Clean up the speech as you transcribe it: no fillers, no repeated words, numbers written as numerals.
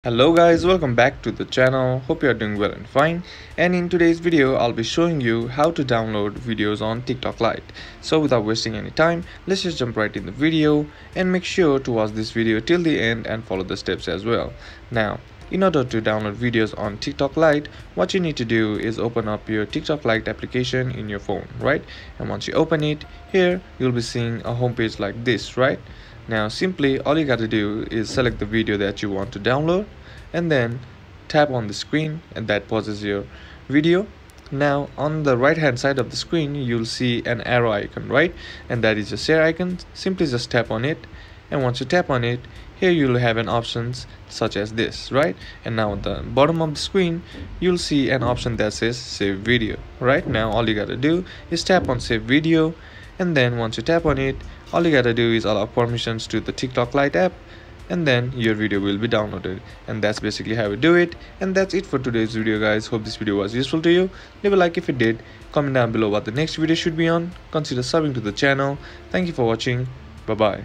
Hello guys, welcome back to the channel. Hope you are doing well and fine. And in today's video, I'll be showing you how to download videos on TikTok Lite. So without wasting any time, let's just jump right in the video and make sure to watch this video till the end and follow the steps as well. Now, in order to download videos on TikTok Lite, what you need to do is open up your TikTok Lite application in your phone, right? And once you open it, here you'll be seeing a homepage like this, right? Now simply all you gotta do is select the video that you want to download and then tap on the screen, and that pauses your video. Now on the right hand side of the screen you'll see an arrow icon, right? And that is your share icon. Simply just tap on it, and once you tap on it, here you'll have an options such as this, right? And now at the bottom of the screen you'll see an option that says save video. Right now all you gotta do is tap on save video, and then once you tap on it, all you gotta do is allow permissions to the TikTok Lite app, and then your video will be downloaded. And that's basically how we do it. And that's it for today's video guys. Hope this video was useful to you. Leave a like if it did, comment down below what the next video should be on, consider subbing to the channel. Thank you for watching. Bye bye.